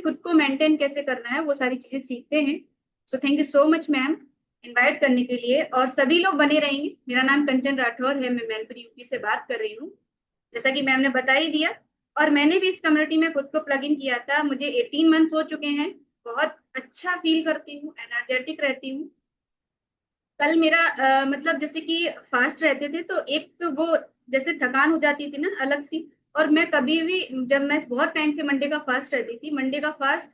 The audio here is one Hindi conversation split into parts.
खुद को मेंटेन कैसे करना है वो सारी चीजें सीखते हैं। सो thank you so much ma'am invite करने के लिए, और सभी लोग बने रहेंगे। मेरा नाम कंचन राठौर है, मैं मैनपुरी यूपी से बात कर रही हूँ, जैसा कि मैम ने बता ही दिया। और मैंने भी इस कम्युनिटी में खुद को प्लग इन किया था, मुझे 18 मंथ्स हो चुके हैं। बहुत अच्छा फील करती हूँ, एनर्जेटिक रहती हूँ। कल मेरा मतलब जैसे कि फास्ट रहते थे तो एक तो वो जैसे थकान हो जाती थी ना अलग सी। और मैं कभी भी, जब मैं बहुत टाइम से मंडे का फास्ट रहती थी, मंडे का फास्ट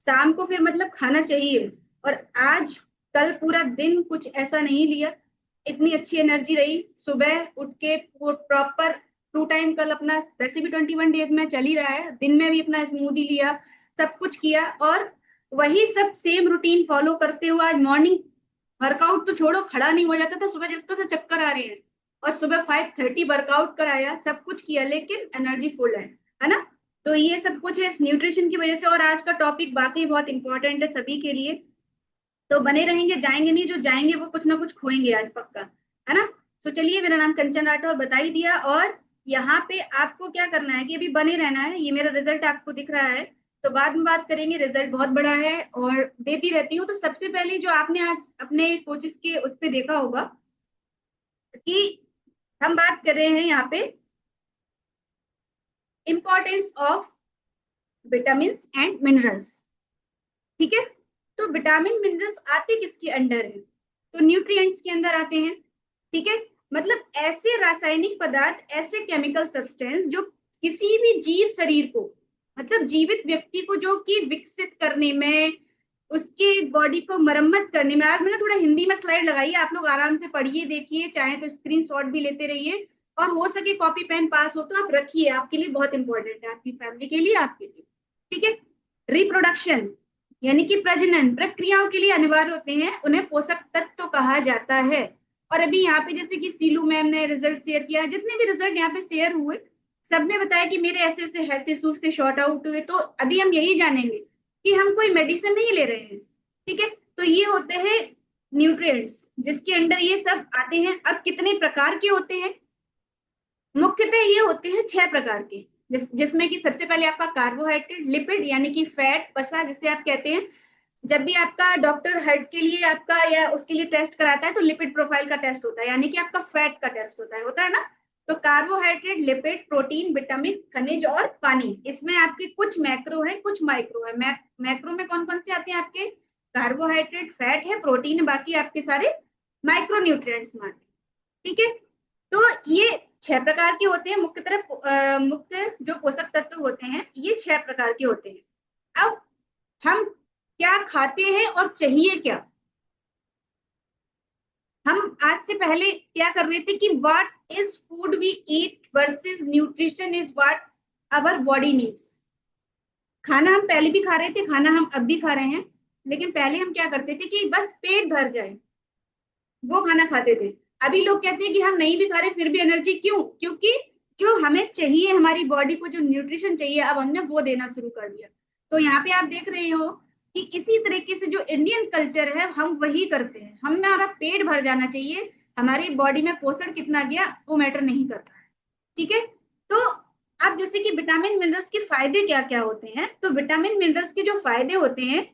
शाम को फिर मतलब खाना चाहिए। और आज कल पूरा दिन कुछ ऐसा नहीं लिया, इतनी अच्छी एनर्जी रही। सुबह उठ के प्रॉपर 2 टाइम कल अपना, वैसे भी 21 डेज में चल ही रहा है, दिन में भी अपना स्मूदी लिया, सब कुछ किया। और वही सब सेम रूटीन फॉलो करते हुए आज मॉर्निंग वर्कआउट तो छोड़ो, खड़ा नहीं हो जाता था, सुबह लगता था चक्कर आ रहे हैं। और सुबह 5:30 वर्कआउट कराया, सब कुछ किया, लेकिन एनर्जी फुल है ना। तो ये सब कुछ है इस न्यूट्रिशन की वजह से। और आज का टॉपिक बाकी बहुत इंपॉर्टेंट है सभी के लिए, तो बने रहेंगे, जाएंगे नहीं, जो जाएंगे वो कुछ ना कुछ खोएंगे आज पक्का, है ना। तो चलिए, मेरा नाम कंचन राठौर बता ही दिया। और यहाँ पे आपको क्या करना है कि अभी बने रहना है। ये मेरा रिजल्ट आपको दिख रहा है, तो बाद में बात करेंगे। रिजल्ट बहुत बड़ा है और देती रहती हूँ। तो सबसे पहले जो आपने आज अपने कोचिस के उस पर देखा होगा कि हम बात कर रहे हैं यहाँ पे importance of vitamin and minerals. ठीक है, तो विटामिन मिनरल्स आते किसके अंडर है? तो न्यूट्रिएंट्स के अंदर आते हैं। ठीक है, मतलब ऐसे रासायनिक पदार्थ, ऐसे केमिकल सब्सटेंस जो किसी भी जीव शरीर को, मतलब जीवित व्यक्ति को, जो कि विकसित करने में, उसके बॉडी को मरम्मत करने में। आज मैंने थोड़ा हिंदी में स्लाइड लगाई है, आप लोग आराम से पढ़िए, देखिए, चाहे तो स्क्रीनशॉट भी लेते रहिए, और हो सके कॉपी पेन पास हो तो आप रखिए, आपके लिए बहुत इंपॉर्टेंट है, आपकी फैमिली के लिए, आपके लिए। ठीक है, रिप्रोडक्शन यानी कि प्रजनन प्रक्रियाओं के लिए अनिवार्य होते हैं, उन्हें पोषक तत्व तो कहा जाता है। और अभी यहाँ पे जैसे कि सीलू मैम ने रिजल्ट शेयर किया, जितने भी रिजल्ट यहाँ पे शेयर हुए, सबने बताया कि मेरे ऐसे ऐसे हेल्थ इश्यूज से शॉर्ट आउट हुए। तो अभी हम यही जानेंगे कि हम कोई मेडिसिन नहीं ले रहे हैं। ठीक है, तो ये होते हैं न्यूट्रिएंट्स, जिसके अंडर ये सब आते हैं। अब कितने प्रकार के होते हैं? मुख्यतः ये होते हैं 6 प्रकार के, जिसमें कि सबसे पहले आपका कार्बोहाइड्रेट, लिपिड यानी कि फैट, वसा जिसे आप कहते हैं। जब भी आपका डॉक्टर हार्ट के लिए आपका या उसके लिए टेस्ट कराता है तो लिपिड प्रोफाइल का टेस्ट होता है, यानी कि आपका फैट का टेस्ट होता है ना। तो कार्बोहाइड्रेट, लिपिड, प्रोटीन, विटामिन, खनिज और पानी, इसमें आपके कुछ मैक्रो है, कुछ माइक्रो है। मैक्रो में कौन कौन से आते हैं आपके? कार्बोहाइड्रेट, फैट है, प्रोटीन है, बाकी आपके सारे माइक्रो न्यूट्रिएंट्स में आते हैं। ठीक है, तो ये 6 प्रकार के होते हैं। मुख्य जो पोषक तत्व होते हैं ये 6 प्रकार के होते हैं। अब हम क्या खाते हैं और चाहिए क्या? हम आज से पहले क्या कर रहे थे कि what is food we eat versus nutrition is what our body needs. खाना हम पहले भी खा रहे थे, खाना हम अब भी खा रहे हैं, लेकिन पहले हम क्या करते थे कि बस पेट भर जाए वो खाना खाते थे। अभी लोग कहते हैं कि हम नहीं भी खा रहे फिर भी एनर्जी, क्यों? क्योंकि जो हमें चाहिए, हमारी बॉडी को जो न्यूट्रिशन चाहिए, अब हमने वो देना शुरू कर दिया। तो यहाँ पे आप देख रहे हो कि इसी तरीके से जो इंडियन कल्चर है हम वही करते हैं। हमारा पेट भर जाना चाहिए, हमारी बॉडी में पोषण कितना गया वो मैटर नहीं करता है। ठीक है, तो अब जैसे कि विटामिन मिनरल्स के फायदे क्या क्या होते हैं, तो विटामिन मिनरल्स के जो फायदे होते हैं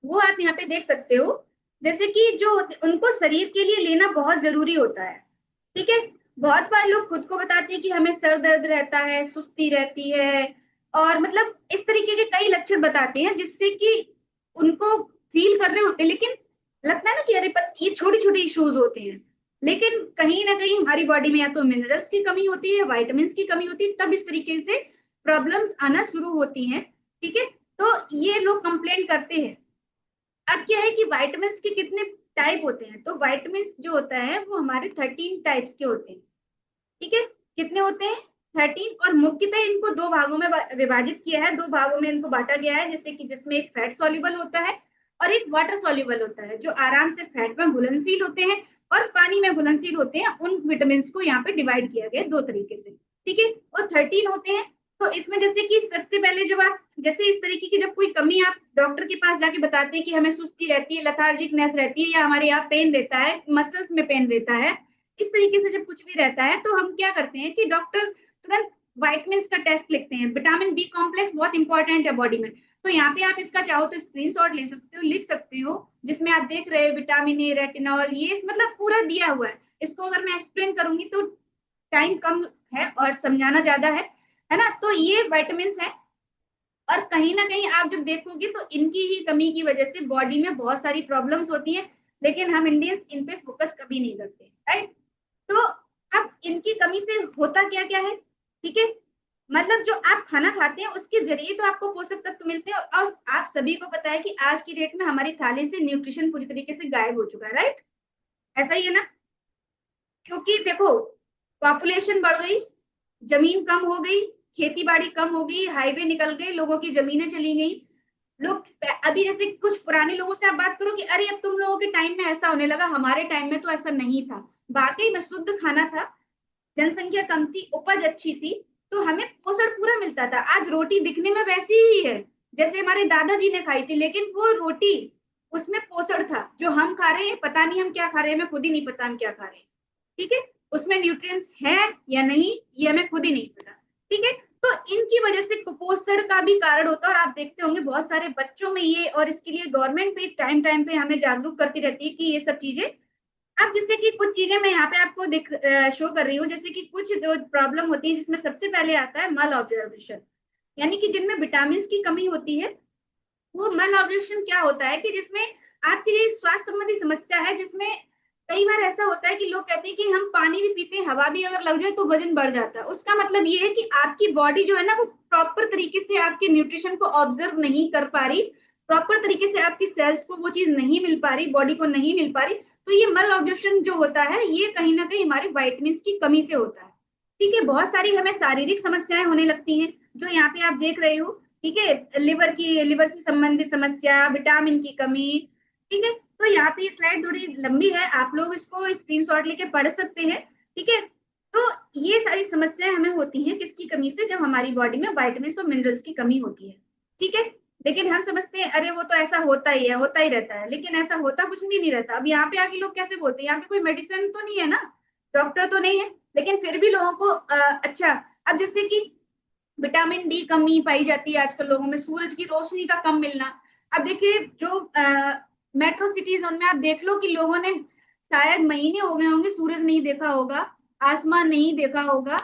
वो आप यहाँ पे देख सकते हो। जैसे कि जो उनको शरीर के लिए लेना बहुत जरूरी होता है। ठीक है, बहुत बार लोग खुद को बताते हैं कि हमें सर दर्द रहता है, सुस्ती रहती है, और मतलब इस तरीके के कई लक्षण बताते हैं जिससे कि उनको फील कर रहे होते हैं, लेकिन लगता है ना कि अरे ये छोटी छोटी इश्यूज होते हैं। लेकिन कहीं ना कहीं हमारी बॉडी में या तो मिनरल्स की कमी होती है, वाइटामिन की कमी होती है, तब इस तरीके से प्रॉब्लम्स आना शुरू होती हैं। ठीक है, तो ये लोग कंप्लेन करते हैं। अब क्या है कि वाइटामिन के कितने टाइप होते हैं, तो वाइटामिन जो होता है वो हमारे 13 टाइप्स के होते हैं। ठीक है, कितने होते हैं? 13। और मुख्यतः इनको 2 भागों में विभाजित किया है, 2 भागों में इनको बांटा गया है, जैसे कि जिसमें एक फैट सॉल्युबल होता है और एक वाटर सॉल्युबल होता है, जो आराम से फैट में घुलनशील होते हैं और पानी में घुलनशील होते हैं। उन विटामिन को यहाँ पे डिवाइड किया गया 2 तरीके से। ठीक है, और 13 होते हैं। तो इसमें जैसे कि सबसे पहले जब आप, जैसे इस तरीके की जब कोई कमी आप डॉक्टर के पास जाके बताते हैं कि हमें सुस्ती रहती है, लथार्जिकनेस रहती है, या हमारे यहाँ पेन रहता है, मसल्स में पेन रहता है, इस तरीके से जब कुछ भी रहता है तो हम क्या करते हैं कि डॉक्टर तुरंत विटामिन्स का टेस्ट लिखते हैं। विटामिन बी कॉम्प्लेक्स बहुत इंपॉर्टेंट है बॉडी में, तो यहाँ पे आप इसका चाहो तो स्क्रीनशॉट ले सकते हो, लिख सकते हो, जिसमें आप देख रहे हो विटामिन ए, रेटिनॉल, ये मतलब पूरा दिया हुआ है। इसको अगर मैं एक्सप्लेन करूंगी तो टाइम कम है और समझाना ज्यादा है ना। तो ये विटामिन है, और कहीं ना कहीं आप जब देखोगे तो इनकी ही कमी की वजह से बॉडी में बहुत सारी प्रॉब्लम्स होती हैं, लेकिन हम इंडियंस इन पे फोकस कभी नहीं करते, राइट। तो अब इनकी कमी से होता क्या क्या है, ठीक है, मतलब जो आप खाना खाते हैं उसके जरिए तो आपको पोषक तत्व मिलते हैं, और आप सभी को पता है कि आज की डेट में हमारी थाली से न्यूट्रिशन पूरी तरीके से गायब हो चुका है, राइट। ऐसा ही है ना, क्योंकि देखो पॉपुलेशन बढ़ गई, जमीन कम हो गई, खेती बाड़ी कम हो गई, हाईवे निकल गए, लोगों की जमीनें चली गई। लोग अभी जैसे कुछ पुराने लोगों से आप बात करो कि अरे अब तुम लोगों के टाइम में ऐसा होने लगा, हमारे टाइम में तो ऐसा नहीं था। वाकई में शुद्ध खाना था, जनसंख्या कम थी, उपज अच्छी थी, तो हमें पोषण पूरा मिलता था। आज रोटी दिखने में वैसी ही है जैसे हमारे दादाजी ने खाई थी, लेकिन वो रोटी उसमें पोषण था। जो हम खा रहे हैं पता नहीं हम क्या खा रहे हैं, हमें खुद ही नहीं पता हम क्या खा रहे हैं, ठीक है। उसमें न्यूट्रिएंट्स है या नहीं ये हमें खुद ही नहीं पता, ठीक है। तो इनकी वजह से कुपोषण का भी कारण होता है, और आप देखते होंगे बहुत सारे बच्चों में ये, और इसके लिए गवर्नमेंट भी टाइम टाइम पे हमें जागरूक करती रहती है कि ये सब चीजें। अब जैसे कि कुछ चीजें मैं यहाँ पे आपको शो कर रही हूँ, जैसे कि कुछ जो प्रॉब्लम होती है जिसमें सबसे पहले आता है मल ऑब्जर्वेशन, यानी कि जिनमें विटामिन की कमी होती है। वो मल ऑब्जर्वेशन क्या होता है कि जिसमें आपकी जो स्वास्थ्य संबंधी समस्या है, जिसमें कई बार ऐसा होता है कि लोग कहते हैं कि हम पानी भी पीते हैं, हवा भी अगर लग जाए तो वजन बढ़ जाता है। उसका मतलब ये है कि आपकी बॉडी जो है ना वो प्रॉपर तरीके से आपके न्यूट्रिशन को ऑब्जर्व नहीं कर पा रही, प्रॉपर तरीके से आपकी सेल्स को वो चीज नहीं मिल पा रही, बॉडी को नहीं मिल पा रही। तो ये मल ऑब्जर्वेशन जो होता है ये कहीं ना कहीं हमारे वाइटमिन की कमी से होता है, ठीक है। बहुत सारी हमें शारीरिक समस्याएं होने लगती हैं, जो यहाँ पे आप देख रहे हो, ठीक है। लिवर से संबंधित समस्या, विटामिन की कमी, ठीक है। तो यहाँ पे स्लाइड थोड़ी लंबी है, आप लोग इसको स्क्रीनशॉट लेके पढ़ सकते हैं, ठीक है। तो ये सारी समस्याएं हमें होती हैं किसकी कमी से, जब हमारी बॉडी में विटामिन और मिनरल्स की कमी होती है, ठीक है। लेकिन हम समझते हैं अरे वो तो ऐसा होता ही है, होता ही रहता है, लेकिन ऐसा होता कुछ भी नहीं रहता। अब यहाँ पे आके लोग कैसे बोलते हैं, यहाँ पे कोई मेडिसिन तो नहीं है ना, डॉक्टर तो नहीं है, लेकिन फिर भी लोगों को अच्छा। अब जैसे कि विटामिन डी कमी पाई जाती है आजकल लोगों में, सूरज की रोशनी का कम मिलना। अब देखिए जो मेट्रो सिटीज उनमें आप देख लो कि लोगों ने शायद महीने हो गए होंगे सूरज नहीं देखा होगा, आसमान नहीं देखा होगा।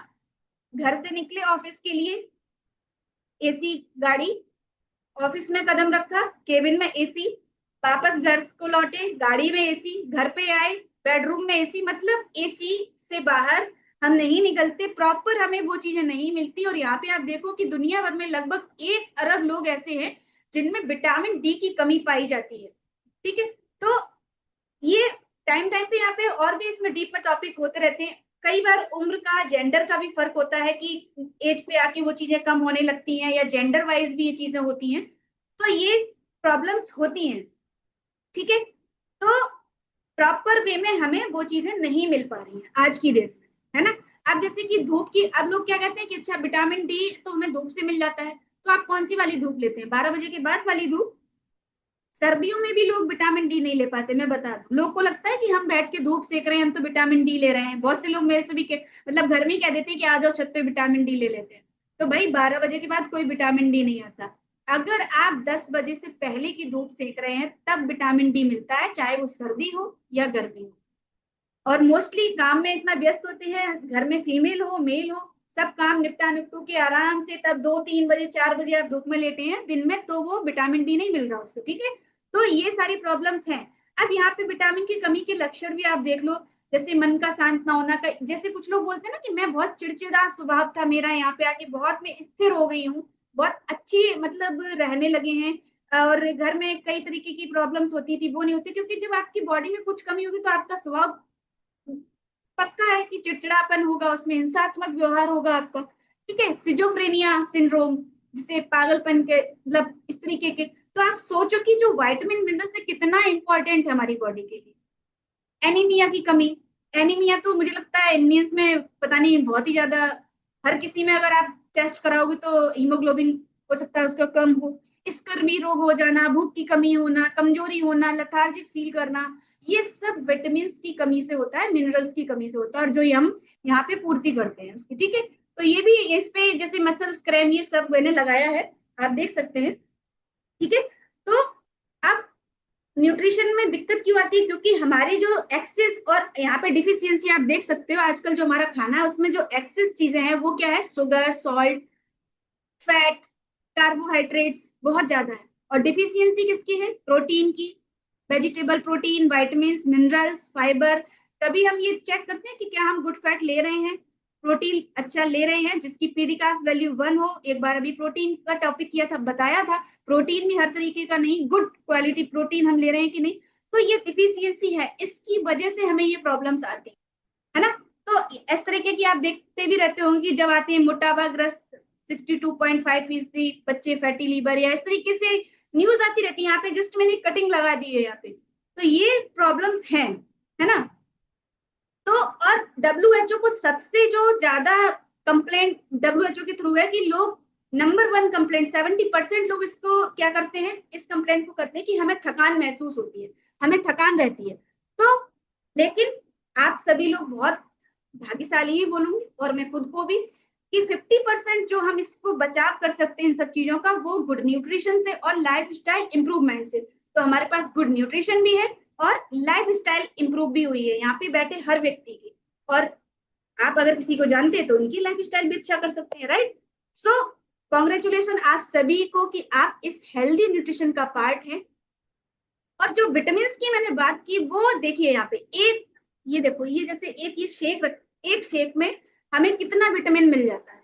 घर से निकले ऑफिस के लिए, एसी गाड़ी, ऑफिस में कदम रखा, केबिन में एसी, वापस घर को लौटे, गाड़ी में एसी, घर पे आए, बेडरूम में एसी, मतलब एसी से बाहर हम नहीं निकलते, प्रॉपर हमें वो चीजें नहीं मिलती। और यहाँ पे आप देखो कि दुनिया भर में लगभग 1 अरब लोग ऐसे हैं जिनमें विटामिन डी की कमी पाई जाती है, ठीक है। तो ये टाइम टाइम पे यहाँ पे और भी इसमें डीप में टॉपिक होते रहते हैं। कई बार उम्र का, जेंडर का भी फर्क होता है कि एज पे आके वो चीजें कम होने लगती हैं, या जेंडर वाइज भी ये चीजें होती हैं। तो ये प्रॉब्लम्स होती हैं, ठीक है। तो प्रॉपर वे में हमें वो चीजें नहीं मिल पा रही हैं आज की डेट में, है ना। अब जैसे कि धूप की, अब लोग क्या कहते हैं कि अच्छा विटामिन डी तो हमें धूप से मिल जाता है, तो आप कौन सी वाली धूप लेते हैं, 12 बजे के बाद वाली धूप। सर्दियों में भी लोग विटामिन डी नहीं ले पाते, मैं बता दूं। लोग को लगता है कि हम बैठ के धूप सेक रहे हैं, हम तो विटामिन डी ले रहे हैं। बहुत से लोग मेरे से भी मतलब घर में ही कह देते हैं कि आ जाओ छत पे विटामिन डी ले लेते हैं। तो भाई 12 बजे के बाद कोई विटामिन डी नहीं आता। अगर आप 10 बजे से पहले की धूप सेक रहे हैं तब विटामिन डी मिलता है, चाहे वो सर्दी हो या गर्मी हो। और मोस्टली काम में इतना व्यस्त होते हैं, घर में फीमेल हो मेल हो, सब काम निपटा निपटू के आराम से तब 2-3 बजे 4 बजे आप धूप में लेटे हैं दिन में, तो वो विटामिन डी नहीं मिल रहा उससे, ठीक है। तो ये सारी प्रॉब्लम्स हैं। अब यहाँ पे विटामिन की कमी के लक्षण भी आप देख लो, जैसे मन का शांत ना होना का, जैसे कुछ लोग बोलते हैं ना कि मैं बहुत चिड़चिड़ा स्वभाव था मेरा, यहाँ पे आके बहुत मैं स्थिर हो गई हूँ, बहुत अच्छी मतलब रहने लगे हैं। और घर में कई तरीके की प्रॉब्लम्स होती थी वो नहीं होती, क्योंकि जब आपकी बॉडी में कुछ कमी होगी तो आपका स्वभाव पक्का है कि चिड़चिड़ापन होगा, उसमें हिंसात्मक व्यवहार होगा आपका, ठीक है। सिजोफ्रेनिया सिंड्रोम, जिसे पागलपन के मतलब इस तरीके के। तो आप सोचो कि जो विटामिन मिनरल से कितना इंपॉर्टेंट है हमारी बॉडी के लिए। एनीमिया की कमी, एनीमिया तो मुझे लगता है इंडियंस में पता नहीं बहुत ही ज्यादा, हर किसी में अगर आप टेस्ट कराओगे तो हीमोग्लोबिन हो सकता है उसका कम हो। स्कर्वी रोग हो जाना, भूख की कमी होना, कमजोरी होना, लेथार्जिक फील करना, ये सब विटामिन की कमी से होता है, मिनरल्स की कमी से होता है, और जो हम यहाँ पे पूर्ति करते हैं उसकी, ठीक है। तो ये भी इस पे जैसे मसल्स क्रैम्प ये सब मैंने लगाया है, आप देख सकते हैं, ठीक है। तो अब न्यूट्रिशन में दिक्कत क्यों आती है, क्योंकि हमारी जो एक्सेस और यहाँ पे डिफिशियंसी आप देख सकते हो, आजकल जो हमारा खाना है उसमें जो एक्सेस चीजें हैं वो क्या है, शुगर, सॉल्ट, फैट, कार्बोहाइड्रेट्स बहुत ज्यादा है। और डिफिशियंसी किसकी है, प्रोटीन की, vegetable protein, vitamin, minerals, fibre. तभी हम ये चेक करते हैं कि क्या हम गुड फैट ले रहे हैं, प्रोटीन अच्छा ले रहे हैं जिसकी पीडीकास वैल्यू 1 हो। एक बार अभी प्रोटीन का टॉपिक किया था, बताया था प्रोटीन भी हर तरीके का नहीं, गुड क्वालिटी प्रोटीन हम ले रहे हैं कि नहीं। तो ये डिफिशियंसी है, इसकी वजह से हमें ये प्रॉब्लम्स आती है ना। तो इस तरीके की आप देखते भी रहते होंगे कि जब आते हैं मोटापाग्रस्त 62.5% बच्चे फैटी लीवर, या इस तरीके से न्यूज आती रहती है। यहाँ पे जस्ट मैंने कटिंग लगा दी है यहाँ पे। तो ये प्रॉब्लम्स हैं, है ना। तो और डब्ल्यूएचओ को सबसे जो ज्यादा कंप्लेंट डब्ल्यूएचओ के थ्रू है कि लोग नंबर 1 कंप्लेंट 70% लोग इसको क्या करते हैं, इस कंप्लेंट को करते हैं कि हमें थकान महसूस होती है, हमें थकान रहती है। तो लेकिन आप सभी लोग बहुत भाग्यशाली ही बोलूंगी, और मैं खुद को भी, कि 50% जो हम इसको बचाव कर सकते हैं इन सब चीजों का, वो गुड न्यूट्रिशन से और लाइफ स्टाइल इंप्रूवमेंट से। तो हमारे पास गुड न्यूट्रिशन भी है और लाइफ स्टाइल इंप्रूव भी हुई है यहाँ पे बैठे हर व्यक्ति की। और आप अगर किसी को जानते हैं तो उनकी लाइफ स्टाइल भी अच्छा कर सकते हैं, राइट। सो कॉन्ग्रेचुलेशन आप सभी को कि आप इस हेल्दी न्यूट्रिशन का पार्ट हैं। और जो विटामिन की मैंने बात की वो देखिए यहाँ पे, एक ये देखो, ये जैसे एक ये शेक, एक शेक में हमें कितना विटामिन मिल जाता है,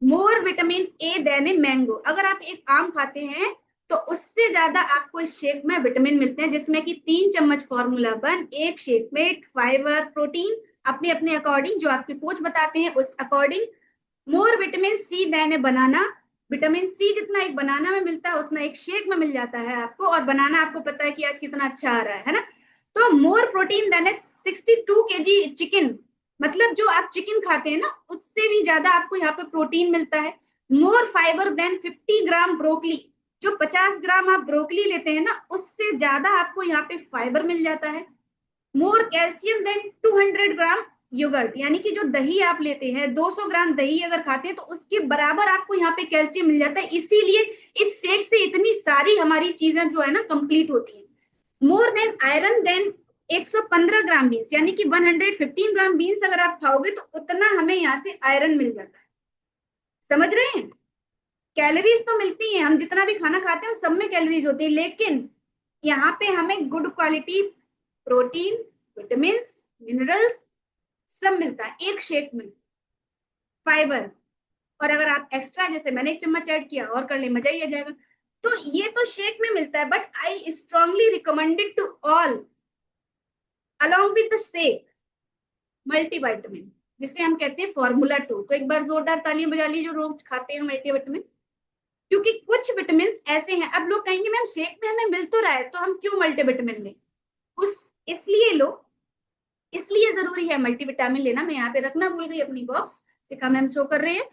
more vitamin A than a mango. अगर आप एक आम खाते हैं तो उससे ज्यादा आपको इस शेक में विटामिन मिलते हैं, जिसमें कि 3 चम्मच फॉर्मूला 1 एक शेक में, फाइबर, प्रोटीन अपने अपने अकॉर्डिंग जो आपके कोच बताते हैं उस according. More vitamin C than a banana, vitamin C जितना एक बनाना में मिलता है उतना एक शेक में मिल जाता है आपको। और बनाना आपको पता है कि आज कितना अच्छा आ रहा है ना। तो मोर प्रोटीन देन ए 62 केजी चिकन, मतलब जो आप चिकन खाते हैं ना उससे भी ज्यादा आपको यहाँ पे प्रोटीन मिलता है। मोर फाइबर देन 50 ग्राम ब्रोकली, जो 50 ग्राम आप ब्रोकली लेते हैं ना उससे ज्यादा आपको यहाँ पे फाइबर मिल जाता है। मोर कैल्शियम देन 200 ग्राम योगर्ट, यानी कि जो दही आप लेते हैं 200 ग्राम दही अगर खाते हैं तो उसके बराबर आपको यहाँ पे कैल्शियम मिल जाता है। इसीलिए इस शेक से इतनी सारी हमारी चीजें जो है ना कंप्लीट होती है। मोर देन आयरन देन 115 ग्राम बीन्स, यानी कि 115 ग्राम बीन्स अगर आप खाओगे तो उतना हमें यहाँ से आयरन मिल जाता है। समझ रहे हैं, कैलोरीज तो मिलती हैं, हम जितना भी खाना खाते हैं सब में कैलोरीज होती है, लेकिन यहाँ पे हमें good quality protein, vitamin, minerals सब मिलता है एक शेक में, फाइबर। और अगर आप एक्स्ट्रा जैसे मैंने 1 चम्मच ऐड किया और कर ले, मजा ही आ जाएगा। तो ये तो शेक में मिलता है, but I strongly recommended to all along with the shake multivitamin, जिसे हम कहते हैं फॉर्मूला 2। तो एक बार जोरदार तालियां बजा ली जो रोज खाते हैं मल्टीविटामिन, क्योंकि कुछ विटामिन ऐसे हैं। अब लोग कहेंगे मैम शेक में हमें मिल तो रहा है तो हम क्यों मल्टीविटामिन लें, उस इसलिए लो, इसलिए जरूरी है मल्टीविटामिन लेना। मैं यहाँ पे रखना भूल गई अपनी बॉक्स, सिखा मैम शो कर रहे हैं।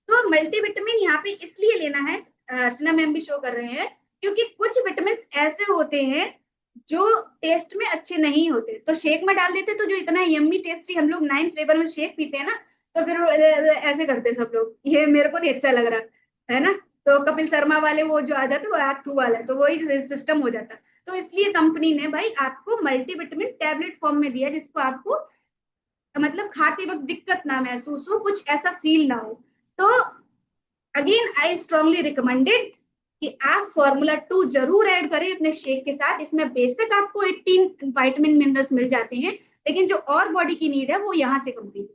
तो मल्टीविटामिन यहाँ पे इसलिए लेना है, अर्चना मैम भी शो कर रहे हैं, क्योंकि कुछ विटामिन ऐसे होते हैं जो टेस्ट में अच्छे नहीं होते, तो शेक में डाल देते तो जो इतना यम्मी टेस्टी, हम लोग 9 फ्लेवर में शेक पीते हैं ना, तो फिर ऐसे करते सब लोग, ये मेरे को नहीं अच्छा लग रहा है ना। तो कपिल शर्मा वाले वो जो आ जाते वो आथू वाला, तो वही सिस्टम हो जाता। तो इसलिए कंपनी ने भाई आपको मल्टीविटामिन टैबलेट फॉर्म में दिया, जिसको आपको मतलब खाते वक्त दिक्कत ना महसूस हो, कुछ ऐसा फील ना हो। तो अगेन आई स्ट्रांगली रिकमेंडेड कि आप फॉर्मूला 2 जरूर ऐड करें अपने शेक के साथ। इसमें बेसिक आपको 18 विटामिन मिनरल्स मिल जाते हैं, लेकिन जो और बॉडी की नीड है वो यहाँ से कंप्लीट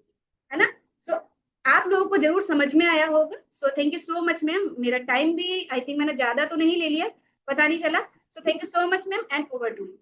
है ना। सो आप लोगों को जरूर समझ में आया होगा। सो thank you so much ma'am, मेरा टाइम भी आई थिंक मैंने ज्यादा तो नहीं ले लिया, पता नहीं चला। So thank you so much ma'am and over to you.